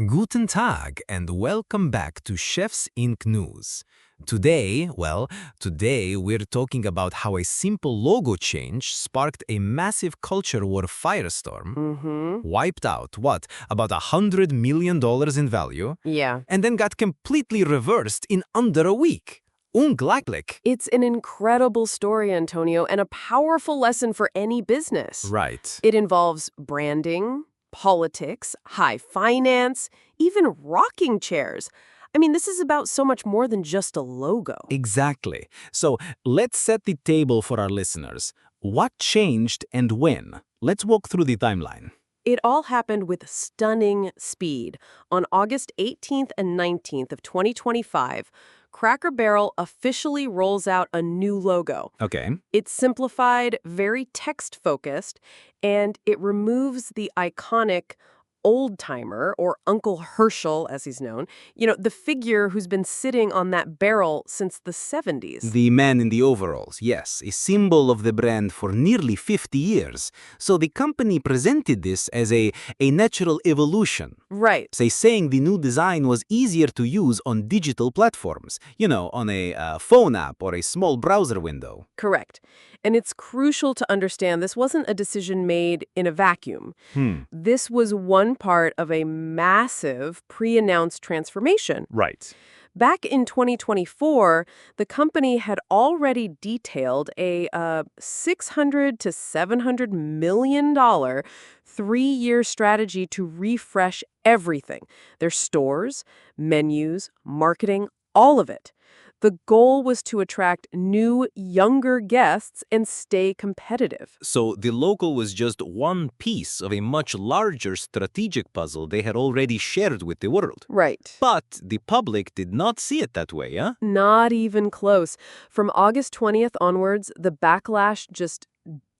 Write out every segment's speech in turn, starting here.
Guten Tag and welcome back to Chef's Ink News. Today we're talking about how a simple logo change sparked a massive culture war firestorm, wiped out, about $100 million in value, Yeah. and then got completely reversed in under a week. Unglaublich. It's an incredible story, Antonio, and a powerful lesson for any business. Right. It involves branding, politics, high finance, even rocking chairs. I mean, this is about so much more than just a logo. Exactly. So let's set the table for our listeners. What changed and when? Let's walk through the timeline. It all happened with stunning speed. On August 18th and 19th of 2025, Cracker Barrel officially rolls out a new logo. Okay. It's simplified, very text-focused, and it removes the iconic old-timer, or Uncle Herschel, as he's known, the figure who's been sitting on that barrel since the 70s. The man in the overalls, yes, a symbol of the brand for nearly 50 years. So the company presented this as a natural evolution. Right. Saying the new design was easier to use on digital platforms, on a phone app or a small browser window. Correct. And it's crucial to understand this wasn't a decision made in a vacuum. This was one part of a massive pre-announced transformation. Right. Back in 2024, the company had already detailed a $600 to $700 million three-year strategy to refresh everything. Their stores, menus, marketing, all of it. The goal was to attract new, younger guests and stay competitive. So the logo was just one piece of a much larger strategic puzzle they had already shared with the world. Right. But the public did not see it that way, huh? Not even close. From August 20th onwards, the backlash just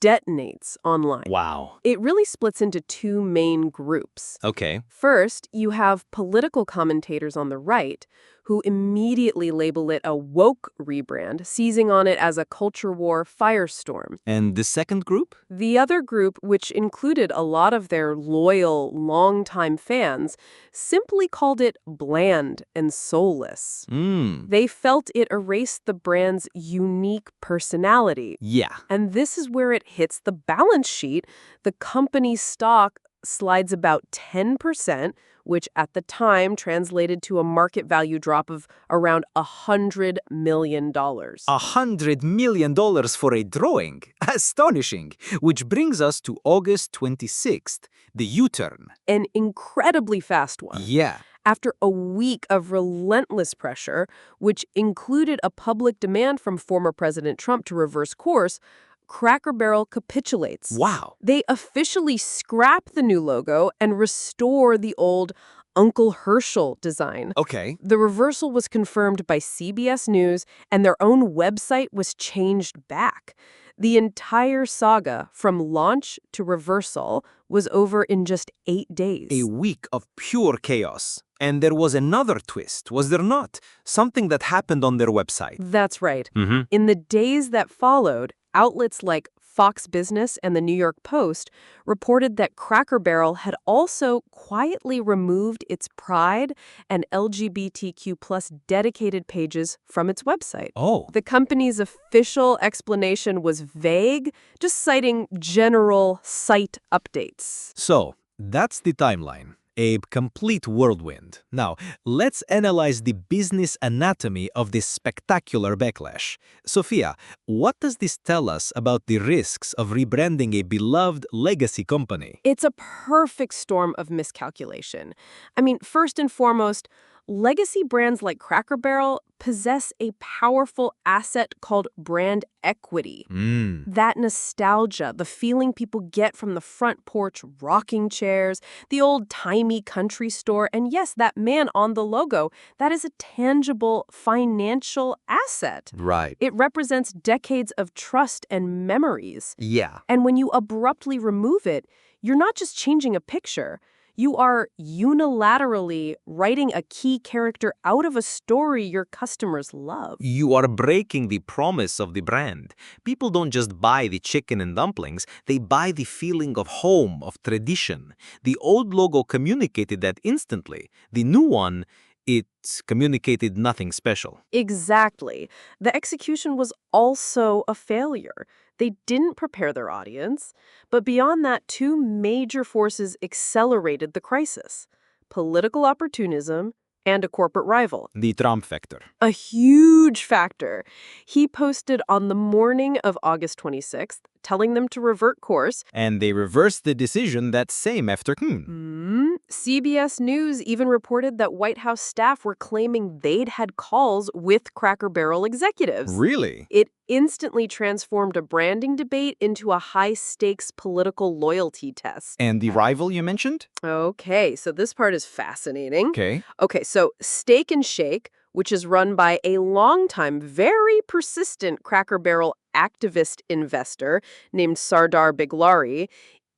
detonates online. Wow. It really splits into two main groups. Okay. First, you have political commentators on the right who immediately label it a woke rebrand, seizing on it as a culture war firestorm. And the second group? The other group, which included a lot of their loyal, longtime fans, simply called it bland and soulless. They felt it erased the brand's unique personality. Yeah. And this is where it hits the balance sheet. The company's stock slides about 10%, which at the time translated to a market value drop of around $100 million. $100 million for a drawing. Astonishing. Which brings us to August 26th, the U-turn. An incredibly fast one. Yeah. After a week of relentless pressure, which included a public demand from former President Trump to reverse course, Cracker Barrel capitulates. Wow. They officially scrap the new logo and restore the old Uncle Herschel design. Okay. The reversal was confirmed by CBS News, and their own website was changed back. The entire saga, from launch to reversal, was over in just 8 days. A week of pure chaos. And there was another twist, was there not? Something that happened on their website. That's right. In the days that followed, outlets like Fox Business and the New York Post reported that Cracker Barrel had also quietly removed its Pride and LGBTQ+ dedicated pages from its website. Oh. The company's official explanation was vague, just citing general site updates. So, that's the timeline. A complete whirlwind. Now, let's analyze the business anatomy of this spectacular backlash. Sophia, what does this tell us about the risks of rebranding a beloved legacy company? It's a perfect storm of miscalculation. I mean, first and foremost, legacy brands like Cracker Barrel possess a powerful asset called brand equity. That nostalgia, the feeling people get from the front porch rocking chairs, the old-timey country store, and yes, that man on the logo, that is a tangible financial asset. Right. It represents decades of trust and memories. Yeah. And when you abruptly remove it, you're not just changing a picture. You are unilaterally writing a key character out of a story your customers love. You are breaking the promise of the brand. People don't just buy the chicken and dumplings, they buy the feeling of home, of tradition. The old logo communicated that instantly. The new one, it communicated nothing special. Exactly. The execution was also a failure. They didn't prepare their audience. But beyond that, two major forces accelerated the crisis: political opportunism and a corporate rival. The Trump factor. A huge factor. He posted on the morning of August 26th, telling them to revert course. And they reversed the decision that same afternoon. CBS News even reported that White House staff were claiming they'd had calls with Cracker Barrel executives. Really? It instantly transformed a branding debate into a high-stakes political loyalty test. And the rival you mentioned? Okay, so this part is fascinating. Okay. Okay, so Steak and Shake, which is run by a longtime, very persistent Cracker Barrel activist investor named Sardar Biglari,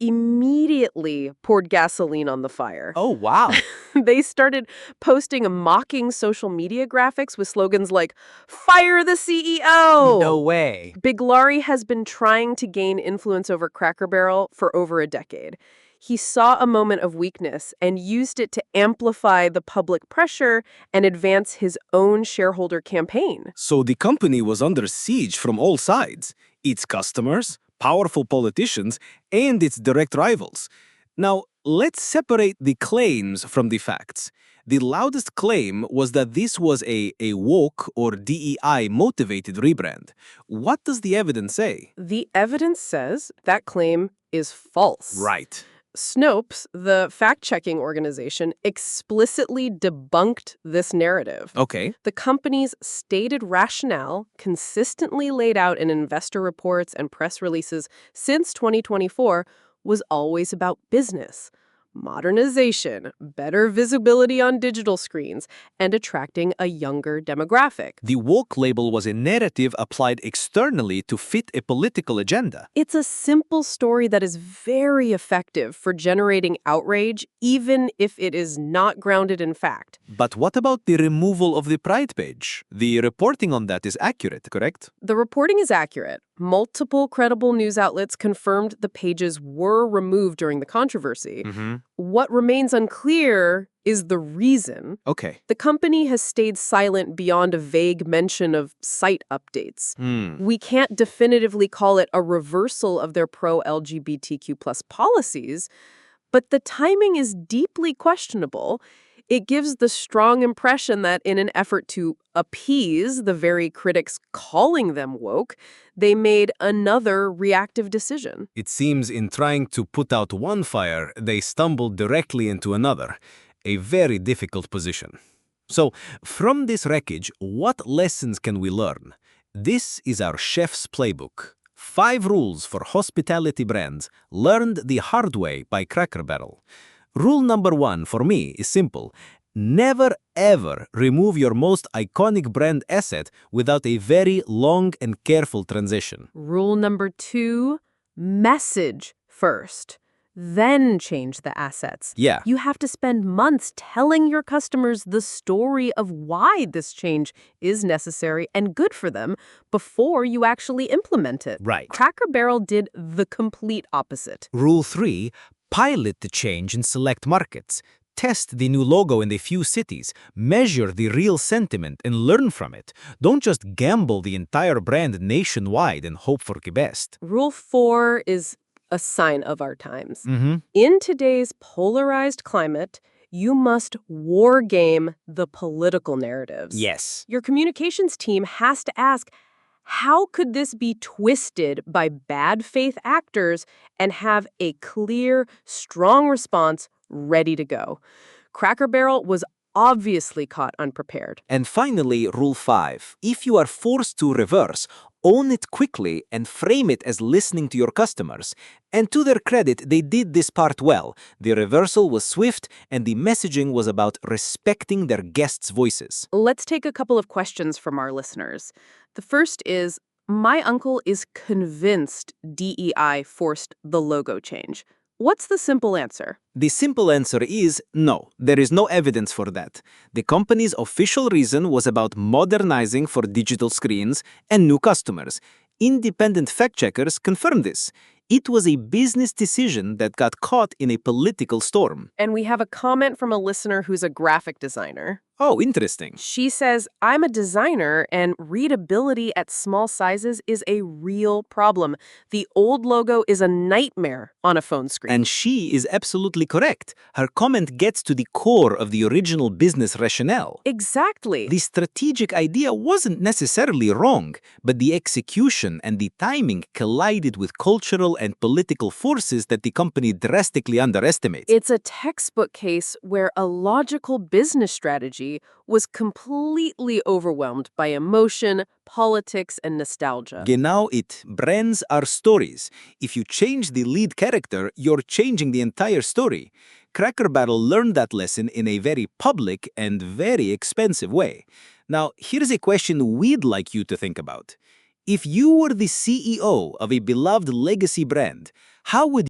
immediately poured gasoline on the fire. Oh, wow. They started posting mocking social media graphics with slogans like, "Fire the CEO!" No way. Biglari has been trying to gain influence over Cracker Barrel for over a decade. He saw a moment of weakness and used it to amplify the public pressure and advance his own shareholder campaign. So the company was under siege from all sides. Its customers, powerful politicians, and its direct rivals. Now, let's separate the claims from the facts. The loudest claim was that this was a woke or DEI-motivated rebrand. What does the evidence say? The evidence says that claim is false. Right. Snopes, the fact-checking organization, explicitly debunked this narrative. Okay. The company's stated rationale, consistently laid out in investor reports and press releases since 2024, was always about business, modernization, better visibility on digital screens, and attracting a younger demographic. The woke label was a narrative applied externally to fit a political agenda. It's a simple story that is very effective for generating outrage, even if it is not grounded in fact. But what about the removal of the Pride page? The reporting on that is accurate, correct? The reporting is accurate. Multiple credible news outlets confirmed the pages were removed during the controversy. What remains unclear is the reason. Okay. The company has stayed silent beyond a vague mention of site updates. We can't definitively call it a reversal of their pro-LGBTQ+ policies, but the timing is deeply questionable. It gives the strong impression that in an effort to appease the very critics calling them woke, they made another reactive decision. It seems in trying to put out one fire, they stumbled directly into another. A very difficult position. So, from this wreckage, what lessons can we learn? This is our chef's playbook. 5 rules for hospitality brands learned the hard way by Cracker Barrel. Rule number 1 for me is simple. Never ever remove your most iconic brand asset without a very long and careful transition. Rule number 2, message first, then change the assets. Yeah. You have to spend months telling your customers the story of why this change is necessary and good for them before you actually implement it. Right. Cracker Barrel did the complete opposite. Rule 3, pilot the change in select markets. Test the new logo in a few cities, measure the real sentiment, and learn from it. Don't just gamble the entire brand nationwide and hope for the best. Rule 4 is a sign of our times. In today's polarized climate, you must wargame the political narratives. Yes. Your communications team has to ask, how could this be twisted by bad faith actors and have a clear, strong response ready to go? Cracker Barrel was obviously caught unprepared. And finally, Rule 5. If you are forced to reverse, own it quickly and frame it as listening to your customers. And to their credit, they did this part well. The reversal was swift and the messaging was about respecting their guests' voices. Let's take a couple of questions from our listeners. The first is, my uncle is convinced DEI forced the logo change. What's the simple answer? The simple answer is no, there is no evidence for that. The company's official reason was about modernizing for digital screens and new customers. Independent fact-checkers confirmed this. It was a business decision that got caught in a political storm. And we have a comment from a listener who's a graphic designer. Oh, interesting. She says, I'm a designer and readability at small sizes is a real problem. The old logo is a nightmare on a phone screen. And she is absolutely correct. Her comment gets to the core of the original business rationale. Exactly. The strategic idea wasn't necessarily wrong, but the execution and the timing collided with cultural and political forces that the company drastically underestimates. It's a textbook case where a logical business strategy was completely overwhelmed by emotion, politics, and nostalgia. Genau it. Brands are stories. If you change the lead character, you're changing the entire story. Cracker Barrel learned that lesson in a very public and very expensive way. Now, here's a question we'd like you to think about. If you were the CEO of a beloved legacy brand, how would